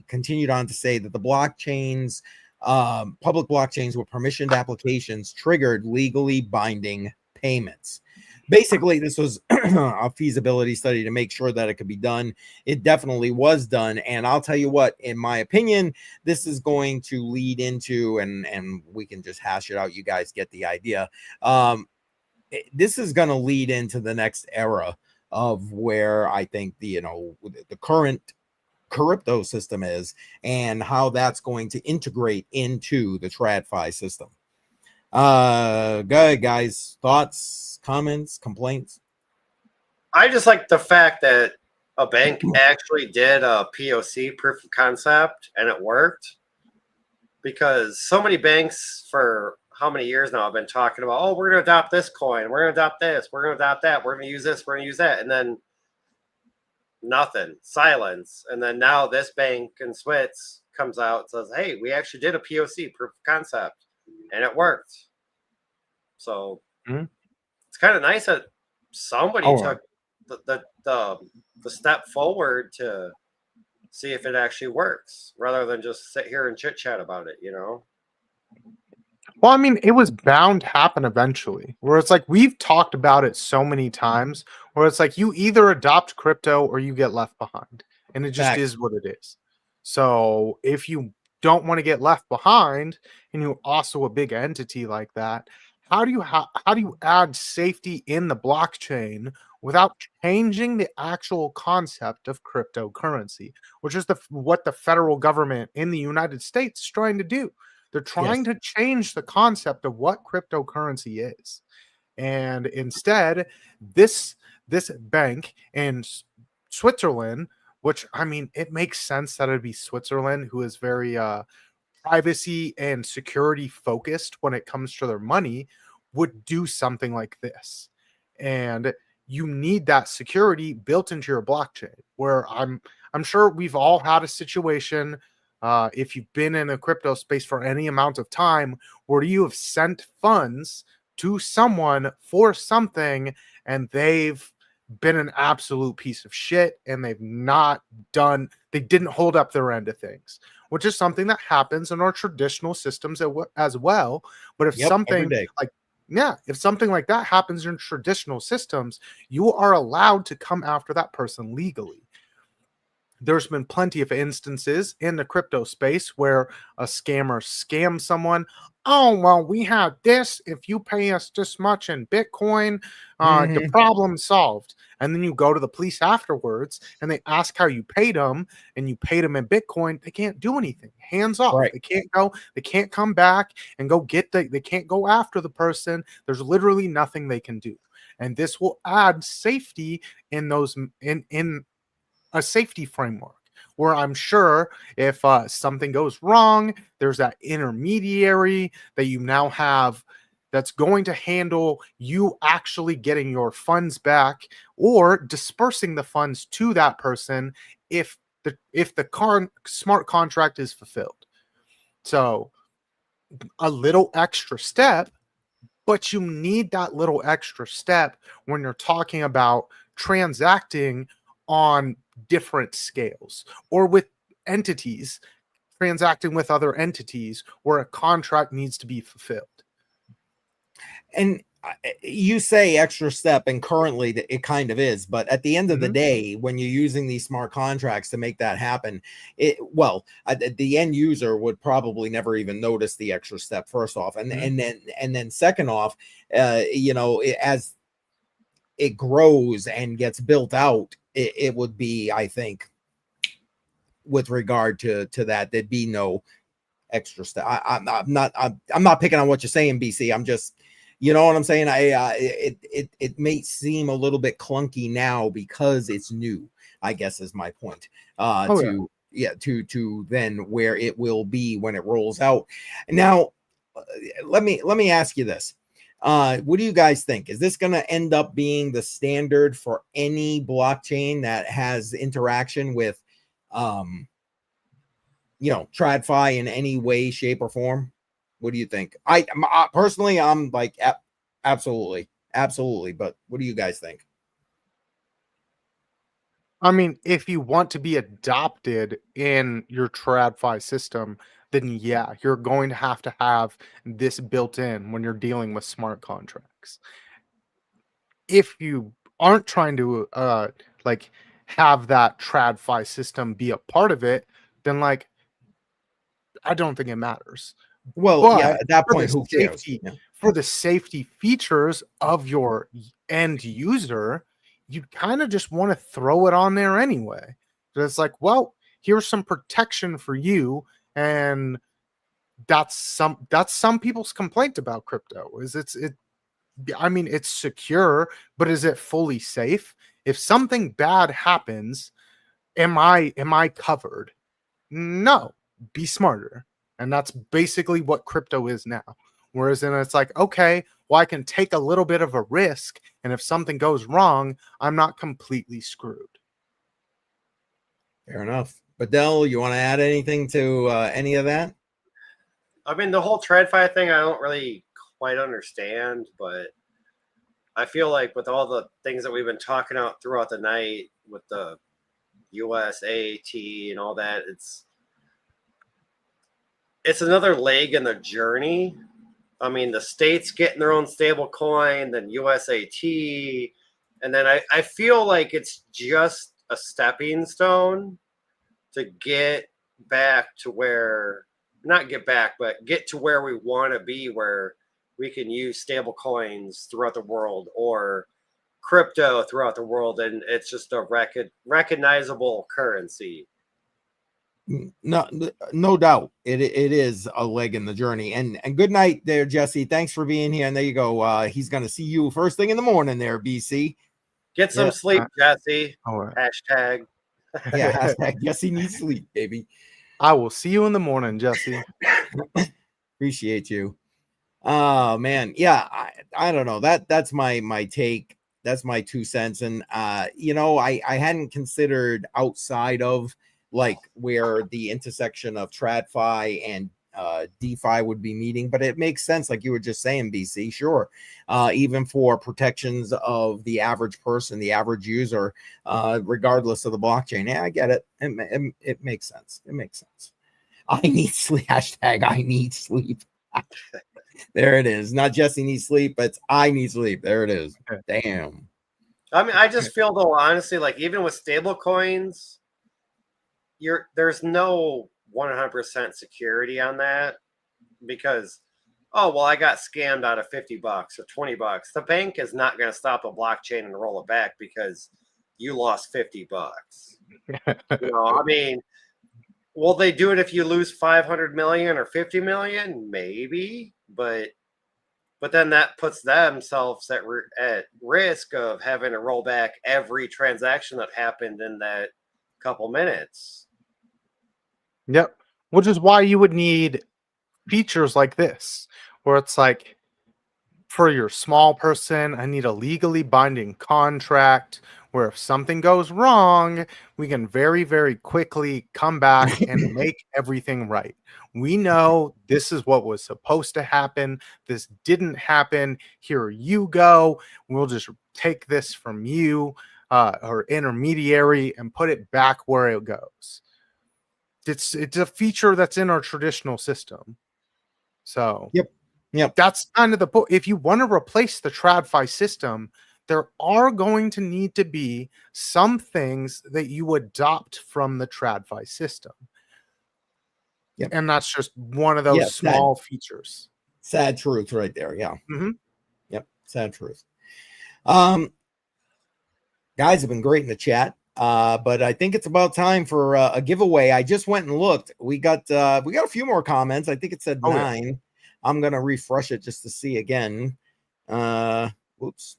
continued on to say that the blockchains, public blockchains with permissioned applications, triggered legally binding payments. Basically, this was a feasibility study to make sure that it could be done. It definitely was done. And I'll tell you what, in my opinion, this is going to lead into, and we can just hash it out. You guys get the idea. This is going to lead into the next era of where I think the current crypto system is, and how that's going to integrate into the TradFi system. Go ahead, guys. Thoughts, comments, complaints? I just like the fact that a bank actually did a POC, proof of concept, and it worked. Because so many banks for how many years now have been talking about, oh, we're going to adopt this coin, we're going to adopt this, we're going to adopt that, we're going to use this, we're going to use that, and then nothing, silence. And then now this bank in Swiss comes out and says, hey, we actually did a POC, proof of concept, and it worked. So it's kind of nice that somebody took the step forward to see if it actually works, rather than just sit here and chit chat about it, Well, I mean, it was bound to happen eventually, where it's like we've talked about it so many times, where it's like you either adopt crypto or you get left behind, and it just is what it is. So if you don't want to get left behind, and you're also a big entity like that, how do you add safety in the blockchain without changing the actual concept of cryptocurrency, which is what the federal government in the United States is trying to do? They're trying to change the concept of what cryptocurrency is. And instead, this bank in Switzerland, which, I mean, it makes sense that it'd be Switzerland, who is very privacy and security focused when it comes to their money, would do something like this. And you need that security built into your blockchain, where I'm sure we've all had a situation, if you've been in a crypto space for any amount of time, where you have sent funds to someone for something and they've been an absolute piece of shit and they didn't hold up their end of things, which is something that happens in our traditional systems as well. But if Yep, every something day. if something like that happens in traditional systems, you are allowed to come after that person legally. There's been plenty of instances in the crypto space where a scammer scams someone. Oh, well, we have this. If you pay us this much in Bitcoin, the Mhm. problem's solved. And then you go to the police afterwards and they ask how you paid them, and you paid them in Bitcoin. They can't do anything. Hands off. Right. They can't come back and they can't go after the person. There's literally nothing they can do. And this will add safety in a safety framework where I'm sure if something goes wrong, there's that intermediary that you now have that's going to handle you actually getting your funds back or dispersing the funds to that person if the smart contract is fulfilled. So a little extra step, but you need that little extra step when you're talking about transacting on different scales or with entities transacting with other entities where a contract needs to be fulfilled. And you say extra step, and currently it kind of is, but at the end of the day, when you're using these smart contracts to make that happen, the end user would probably never even notice the extra step, first off, and then second off, as it grows and gets built out, it would be, I think, with regard to that, there'd be no extra step. I'm not picking on what you're saying, BC. I'm just, you know what I'm saying? It may seem a little bit clunky now because it's new, I guess is my point. To then where it will be when it rolls out. Now, let me ask you this. What do you guys think? Is this going to end up being the standard for any blockchain that has interaction with TradFi in any way, shape, or form? What do you think? I personally, I'm like, absolutely. But what do you guys think? I mean, if you want to be adopted in your TradFi system, then yeah, you're going to have this built in when you're dealing with smart contracts. If you aren't trying to have that TradFi system be a part of it, then I don't think it matters. Well, But yeah, at that point, who cares? For the safety features of your end user, you kind of just want to throw it on there anyway. So it's like, well, here's some protection for you, and that's some people's complaint about crypto is it's secure, but is it fully safe? If something bad happens, am I covered? No, be smarter. And that's basically what crypto is now. Whereas then it's like, okay, well, I can take a little bit of a risk, and if something goes wrong, I'm not completely screwed. Fair enough. Badel, you want to add anything to any of that? I mean, the whole TradFi thing, I don't really quite understand, but I feel like with all the things that we've been talking about throughout the night with the USAT and all that, it's another leg in the journey. I mean, the states getting their own stable coin, then USAT, and then I feel like it's just a stepping stone to get back to where, not get back, but get to where we want to be, where we can use stable coins throughout the world or crypto throughout the world, and it's just a recognizable currency. No doubt it is a leg in the journey. And good night there, Jesse. Thanks for being here. And there you go. He's gonna see you first thing in the morning there, BC. Get some sleep, Jesse. Right. Hashtag. Yeah, hashtag Jesse needs sleep, baby. I will see you in the morning, Jesse. Appreciate you. Oh man, yeah, I don't know. That's my take that's my 2 cents. And you know, I hadn't considered outside of like where the intersection of TradFi and DeFi would be meeting, but it makes sense, like you were just saying, BC. Sure, even for protections of the average person, the average user, regardless of the blockchain. Yeah, I get it. It makes sense. It makes sense. I need sleep. Hashtag I need sleep. There it is. Not Jesse needs sleep, but it's I need sleep. There it is. Damn. I mean, I just feel though, honestly, like even with stable coins, there's no 100% security on that, because, oh, well, I got scammed out of $50 or $20. The bank is not going to stop a blockchain and roll it back because you lost $50. You know, I mean, will they do it if you lose 500 million or 50 million? Maybe, but then that puts themselves at risk of having to roll back every transaction that happened in that couple minutes. Yep. Which is why you would need features like this, where it's like, for your small person, I need a legally binding contract where if something goes wrong, we can very, very quickly come back and make everything right. We know this is what was supposed to happen. This didn't happen. Here you go. We'll just take this from you, or intermediary, and put it back where it goes. It's a feature that's in our traditional system. So Yep. that's kind of the point. If you want to replace the TradFi system, there are going to need to be some things that you adopt from the TradFi system. Yep. And that's just one of those small features. Sad truth right there. Yeah. Mm-hmm. Yep. Sad truth. Guys have been great in the chat. But I think it's about time for a giveaway. I just went and looked. We got a few more comments. I think it said 9. Yeah. I'm gonna refresh it just to see again. Whoops.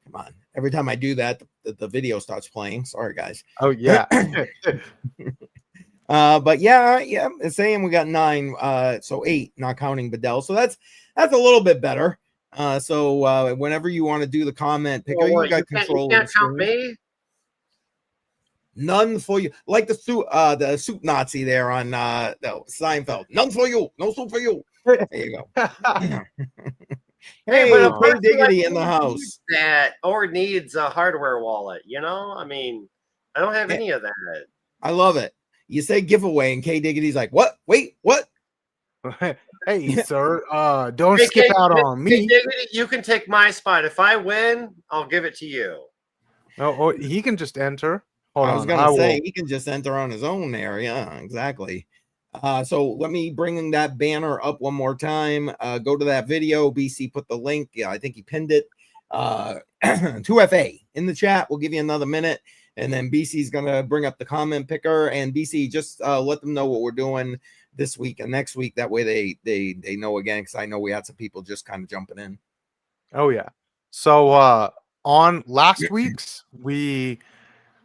Come on. Every time I do that, the video starts playing. Sorry, guys. Oh yeah. But yeah, it's saying we got 9. So 8, not counting Badel. So that's a little bit better. So whenever you want to do the comment picker, you got control. You can't count me. None for you, like the soup Nazi there on Seinfeld. None for you, no soup for you. There you go. Hey, but Diggity in the house. That or needs a hardware wallet. You know, I mean, I don't have any of that. I love it. You say giveaway, and K Diggity's like, what? Wait, what? Hey, sir, don't skip out on me. Diggity, you can take my spot. If I win, I'll give it to you. Oh, he can just enter. I was going to say he can just enter on his own there. Yeah, exactly. So let me bring that banner up one more time. Go to that video. BC put the link. Yeah, I think he pinned it. 2FA in the chat. We'll give you another minute. And then BC's going to bring up the comment picker. And BC, just let them know what we're doing this week and next week. That way they know again, because I know we had some people just kind of jumping in. Oh, yeah. So on last week's, we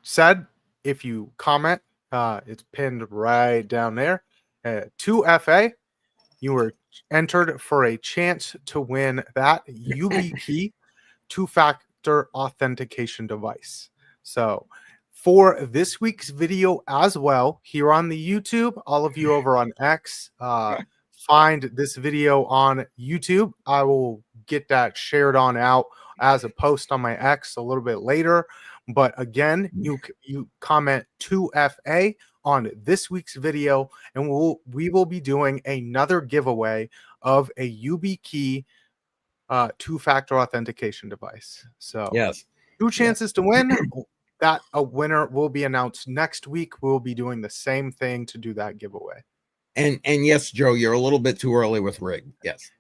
said if you comment, it's pinned right down there. 2FA, you were entered for a chance to win that UBP 2-factor authentication device. So for this week's video as well, here on the YouTube, all of you over on X, find this video on YouTube. I will get that shared on out as a post on my X a little bit later. But again, you comment 2FA on this week's video, and we will be doing another giveaway of a YubiKey 2-factor authentication device. So yes, 2 chances to win. That a winner will be announced next week. We'll be doing the same thing to do that giveaway. And yes, Joe, you're a little bit too early with Rig. Yes.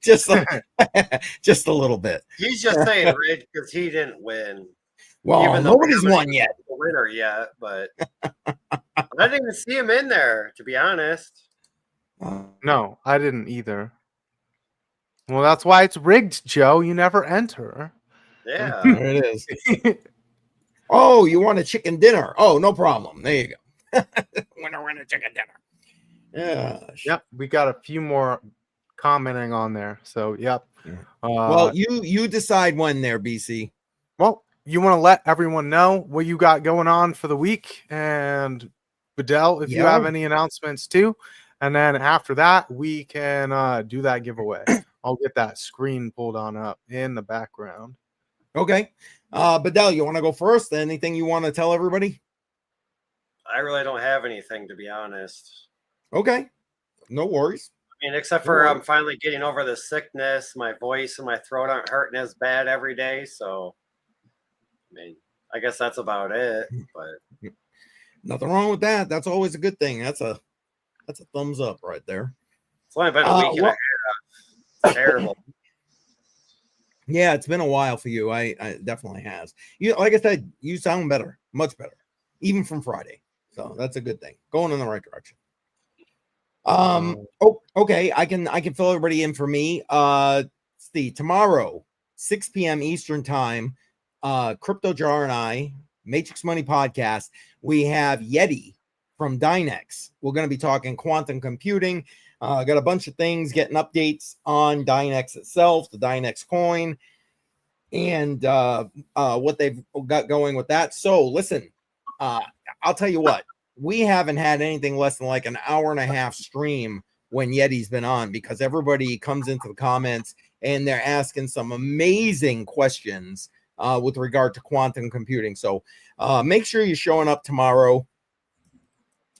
just a little bit. He's just saying Rig because he didn't win. Well, even nobody's won yet. The winner yet, but I didn't even see him in there, to be honest. No, I didn't either. Well, that's why it's rigged, Joe. You never enter. Yeah. There it is. Oh, you want a chicken dinner? Oh, no problem. There you go. Winner, chicken dinner. Yeah. Yep. We got a few more commenting on there. So, yep. Yeah. Well, you decide when there, BC. Well, you want to let everyone know what you got going on for the week, and Badel, if you have any announcements too. And then after that, we can do that giveaway. I'll get that screen pulled on up in the background. Okay. Badel, you want to go first? Anything you want to tell everybody? I really don't have anything, to be honest. Okay. No worries. I mean, except for I'm finally getting over the sickness. My voice and my throat aren't hurting as bad every day. So, I mean, I guess that's about it. But nothing wrong with that. That's always a good thing. That's a thumbs up right there. It's only been a week and a half. It's terrible. Yeah, it's been a while for you. I definitely has. You like I said, you sound better, much better, even from Friday. So that's a good thing. Going in the right direction. Okay. I can fill everybody in for me. See, tomorrow, 6 p.m. Eastern time, Crypto Jar and I, Matrix Money Podcast, we have Yeti from Dynex. We're going to be talking quantum computing. Got a bunch of things, getting updates on Dynex itself, the Dynex coin, and what they've got going with that. So listen, I'll tell you what, we haven't had anything less than like an hour and a half stream when Yeti's been on, because everybody comes into the comments and they're asking some amazing questions with regard to quantum computing. So make sure you're showing up tomorrow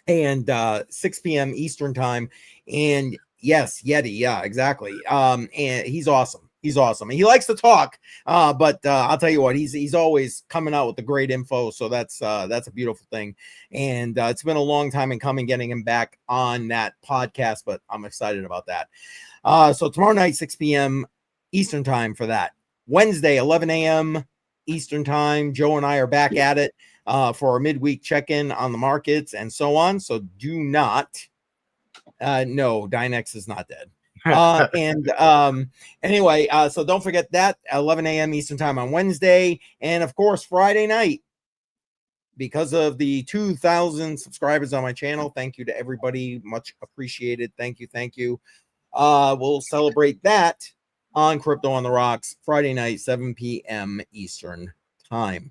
and 6 p.m. Eastern time. And yes, Yeti, yeah, exactly. And he's awesome. He's awesome. He likes to talk, but I'll tell you what, he's always coming out with the great info. So that's a beautiful thing. And it's been a long time in coming, getting him back on that podcast, but I'm excited about that. So tomorrow night, 6 p.m. Eastern time for that. Wednesday, 11 a.m. Eastern time, Joe and I are back at it for our midweek check-in on the markets and so on. So do not, no, Dynex is not dead. Anyway, so don't forget that 11 a.m. Eastern time on Wednesday, and of course Friday night, because of the 2,000 subscribers on my channel. Thank you to everybody, much appreciated. Thank you. We'll celebrate that on Crypto on the Rocks Friday night, 7 p.m. Eastern time.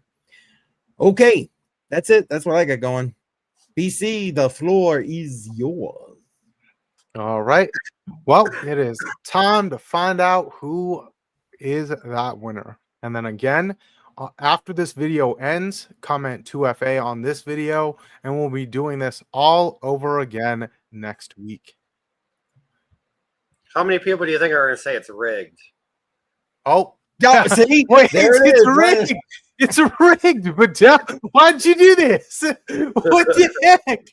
Okay, that's it. That's what I got going. BC, the floor is yours. All right. Well, it is time to find out who is that winner. And then again, after this video ends, comment 2FA on this video, and we'll be doing this all over again next week. How many people do you think are going to say it's rigged? Oh, yeah, see? Wait, there it's rigged. It's rigged, but why'd you do this? What the heck?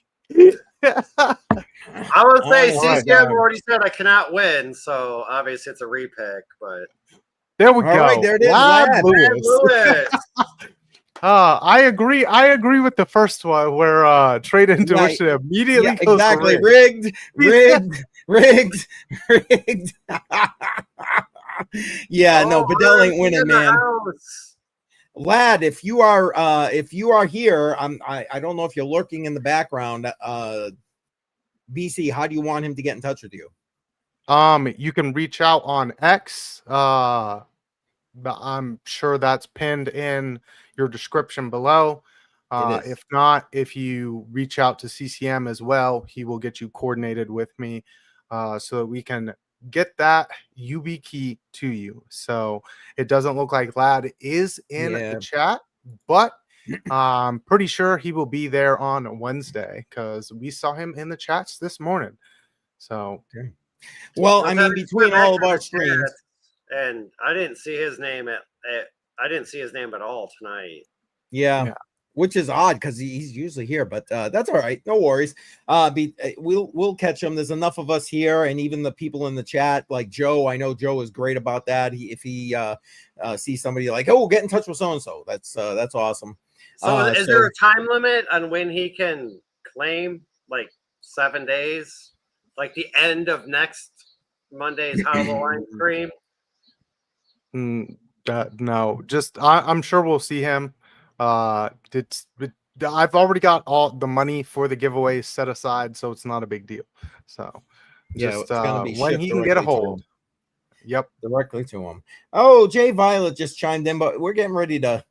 I would say CCM already said I cannot win, so obviously it's a repick, but there we go. Right, there it is. Lad Lewis. I agree with the first one where Trade Intuition immediately goes exactly rigged. Yeah, no, Badel ain't winning, man. Lad, if you are here, I don't know if you're lurking in the background. BC, how do you want him to get in touch with you? You can reach out on X. But I'm sure that's pinned in your description below. If not, if you reach out to CCM as well, he will get you coordinated with me so that we can get that UB key to you. So it doesn't look like Lad is in the chat, but I'm pretty sure he will be there on Wednesday because we saw him in the chats this morning. So, well, I mean, between all of our streams, and I didn't see his name at all tonight. Yeah. Which is odd because he's usually here, but that's all right. No worries. We'll catch him. There's enough of us here, and even the people in the chat, like Joe. I know Joe is great about that. If he sees somebody like, oh, get in touch with so and so. That's awesome. So is there a time limit on when he can claim? Like 7 days, like the end of next Monday's HODL the Line stream? No, just I'm sure we'll see him. I've already got all the money for the giveaways set aside, so it's not a big deal. So Yeah, Just it's gonna be when shipped he can get a directly to hold. him. Yep. Directly to him. Oh, Jay Violet just chimed in, but we're getting ready to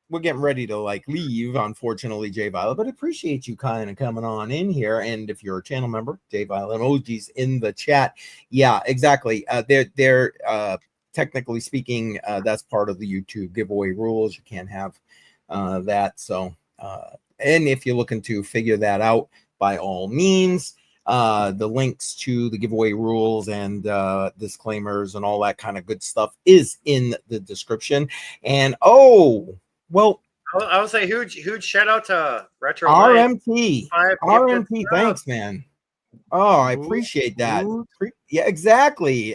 like leave, unfortunately, Jay Violet, but appreciate you kind of coming on in here. And if you're a channel member, Jay Violet emojis in the chat. Yeah, exactly. They're technically speaking, that's part of the YouTube giveaway rules. You can't have that. So and if you're looking to figure that out, by all means, the links to the giveaway rules and disclaimers and all that kind of good stuff is in the description. And well, I would say huge shout out to Retro Knight. RMT, thanks, man. Oh, I appreciate that. Yeah, exactly.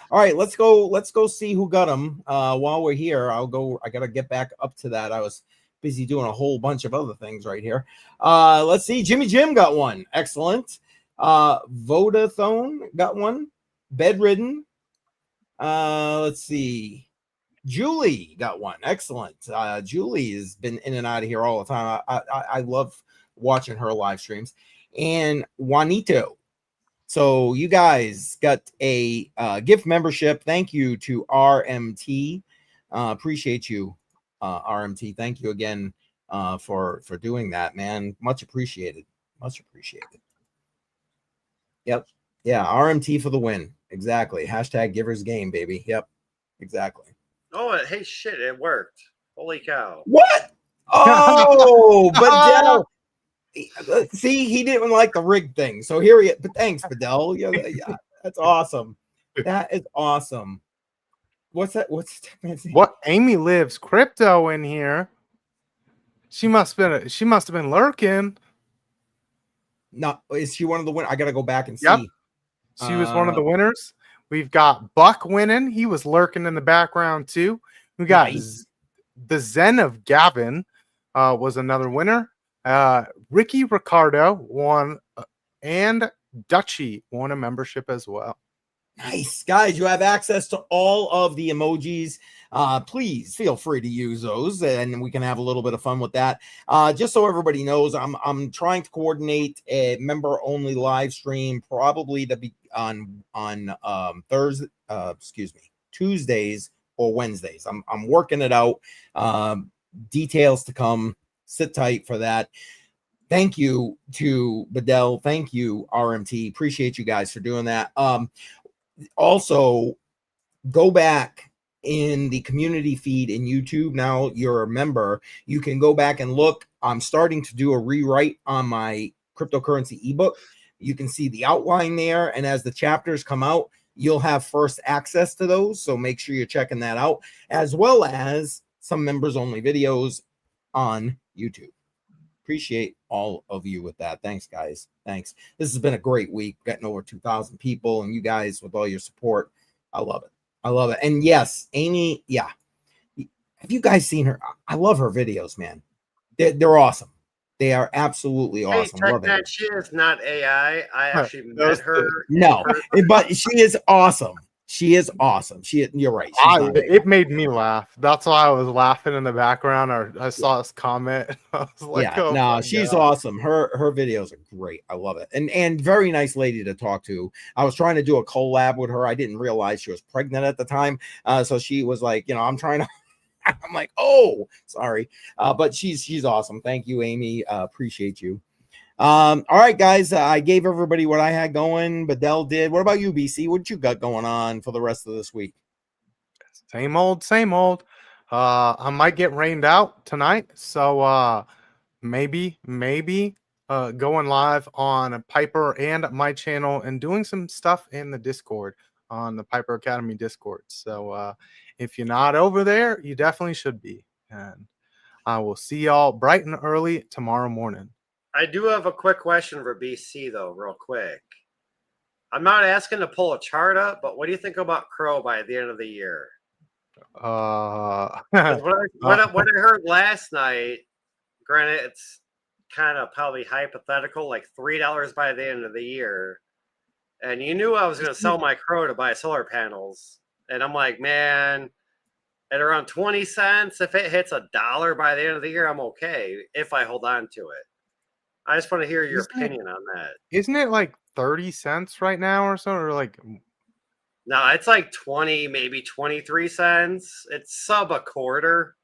All right, let's go see who got them. While we're here, I gotta get back up to that. I was busy doing a whole bunch of other things right here. Let's see. Jimmy Jim got one. Excellent. Vodafone got one. Bedridden. Let's see. Julie got one. Excellent. Julie has been in and out of here all the time. I love watching her live streams. And Juanito. So you guys got a gift membership. Thank you to RMT. Appreciate you, RMT. Thank you again for doing that, man. Much appreciated. Much appreciated. Yep. Yeah. RMT for the win. Exactly. Hashtag givers game, baby. Yep. Exactly. Oh, hey, shit, it worked. Holy cow. What? Oh, Badel. See, he didn't like the rig thing. So here he is. But thanks, Badel. Yeah, that's awesome. That is awesome. What's that? What's that? What? Amy Lives Crypto in here. She must have been lurking. No, is she one of the winners? I gotta go back and see. Yep. She was one of the winners. We've got Buck winning. He was lurking in the background too. We got the Zen of Gavin was another winner. Ricky Ricardo won, and Dutchy won a membership as well. Nice, guys. You have access to all of the emojis. Please feel free to use those, and we can have a little bit of fun with that. Just so everybody knows, I'm trying to coordinate a member only live stream, probably to be on Thursday. Tuesdays or Wednesdays. I'm working it out. Details to come. Sit tight for that. Thank you to Badel. Thank you, RMT. Appreciate you guys for doing that. Also, go back in the community feed in YouTube. Now you're a member. You can go back and look. I'm starting to do a rewrite on my cryptocurrency ebook. You can see the outline there. And as the chapters come out, you'll have first access to those. So make sure you're checking that out, as well as some members only videos on YouTube. Appreciate all of you with that. Thanks, guys. Thanks. This has been a great week, getting over 2,000 people, and you guys with all your support. I love it. I love it. And yes, Amy, yeah. Have you guys seen her? I love her videos, man. They're awesome. They are absolutely awesome. Hey, love it. she is not AI. I actually met her. No, but she is awesome. She is awesome. You're right. It made me laugh. That's why I was laughing in the background, or I saw this comment. I was like, yeah, no, she's awesome. Her videos are great. I love it. And very nice lady to talk to. I was trying to do a collab with her. I didn't realize she was pregnant at the time. So she was like, I'm trying to I'm like, oh, sorry. But she's awesome. Thank you, Amy. Appreciate you. All right, guys. I gave everybody what I had going. Badel did. What about you, BC? What you got going on for the rest of this week? Same old, same old. I might get rained out tonight, so maybe going live on Piper and my channel and doing some stuff in the Discord on the Piper Academy Discord. So if you're not over there, you definitely should be. And I will see y'all bright and early tomorrow morning. I do have a quick question for BC, though, real quick. I'm not asking to pull a chart up, but what do you think about Crow by the end of the year? What I heard last night, granted, it's kind of probably hypothetical, like $3 by the end of the year. And you knew I was going to sell my Crow to buy solar panels. And I'm like, man, at around 20 cents, if it hits $1 by the end of the year, I'm okay if I hold on to it. I just want to hear your Isn't it- opinion on that. Isn't it like 30 cents right now or something? Or like, No, it's like 20, maybe 23 cents. It's sub a quarter.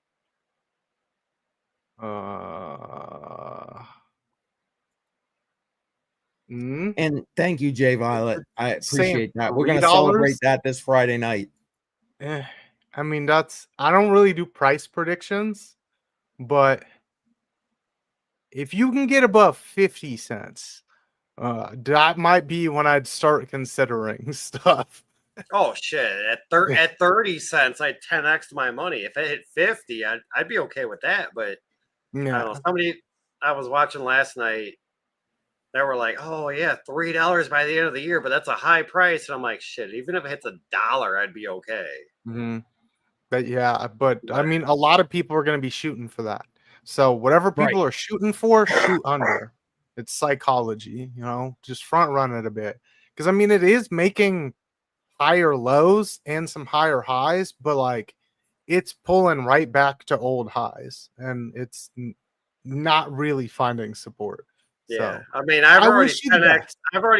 And thank you, Jay Violet. I appreciate that. We're going to $3? celebrate that this Friday night. I mean, I don't really do price predictions, but if you can get above 50 cents, that might be when I'd start considering stuff. Oh shit! At 30 cents, I'd 10x my money. If it hit 50, I'd be okay with that. But I don't know. Somebody I was watching last night, they were like, "Oh yeah, $3 by the end of the year," but that's a high price. And I'm like, "Shit! Even if it hits $1, I'd be okay." Mm-hmm. But I mean, a lot of people are going to be shooting for that. So whatever people are shooting for, shoot under. It's psychology, just front run it a bit. Because I mean, it is making higher lows and some higher highs, but like it's pulling right back to old highs, and it's not really finding support. Yeah, So, I mean, I've already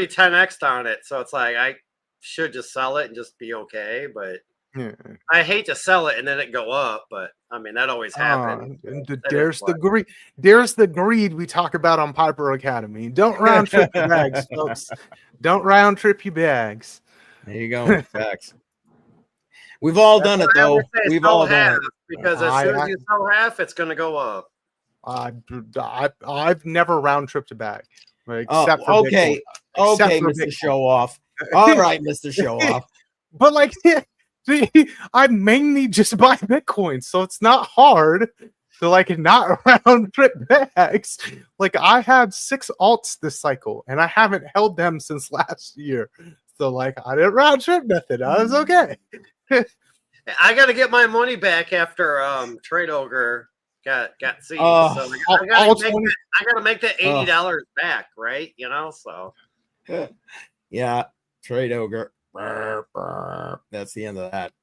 10x'd on it, so it's like I should just sell it and just be okay. But I hate to sell it and then it go up, but I mean that always happens. There's the greed. There's the greed we talk about on Piper Academy. Don't round trip your bags, folks. Don't round trip your bags. There you go. Facts. We've all done it though. We've all done it. Because as soon as you sell half, it's going to go up. I've never round tripped a bag, except for okay, Bitcoin. okay, Mr. Show Off. All right, Mr. Show Off. But like, I mainly just buy Bitcoin, so it's not hard to like not round trip bags. Like I had 6 alts this cycle, and I haven't held them since last year. So like I didn't round trip nothing. I was okay. I got to get my money back after Trade Ogre got seized. So I got to make that $80 back, right? So yeah, Trade Ogre. That's the end of that.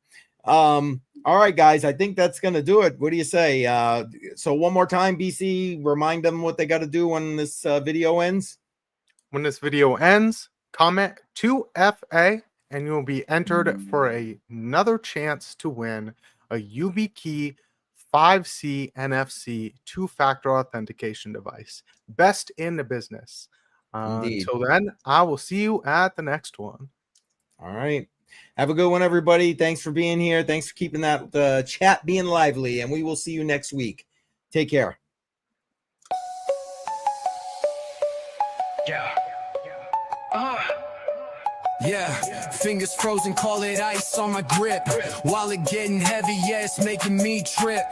All right, guys, I think that's gonna do it. What do you say? So one more time, BC, remind them what they got to do when this video ends. When this video ends, comment 2FA and you'll be entered for another chance to win a YubiKey 5C NFC 2-factor authentication device. Best in the business. Until then, I will see you at the next one. All right. Have a good one, everybody. Thanks for being here. Thanks for keeping that chat being lively, and we will see you next week. Take care. Yeah, fingers frozen, call it ice on my grip. Wallet getting heavy, yeah, it's making me trip.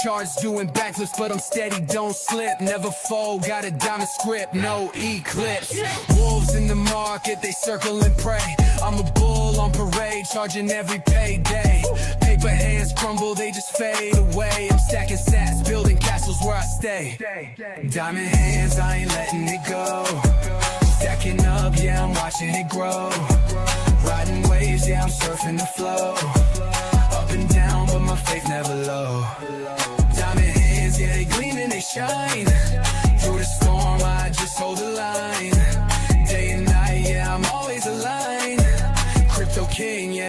Charts doing backflips, but I'm steady, don't slip. Never fall, got a diamond script, no eclipse. Wolves in the market, they circle and pray. I'm a bull on parade, charging every payday. Paper hands crumble, they just fade away. I'm stacking sats, building castles where I stay. Diamond hands, I ain't letting it go. Stacking up, yeah, I'm watching it grow. Riding waves, yeah, I'm surfing the flow. Up and down, but my faith never low. Diamond hands, yeah, they gleam and they shine.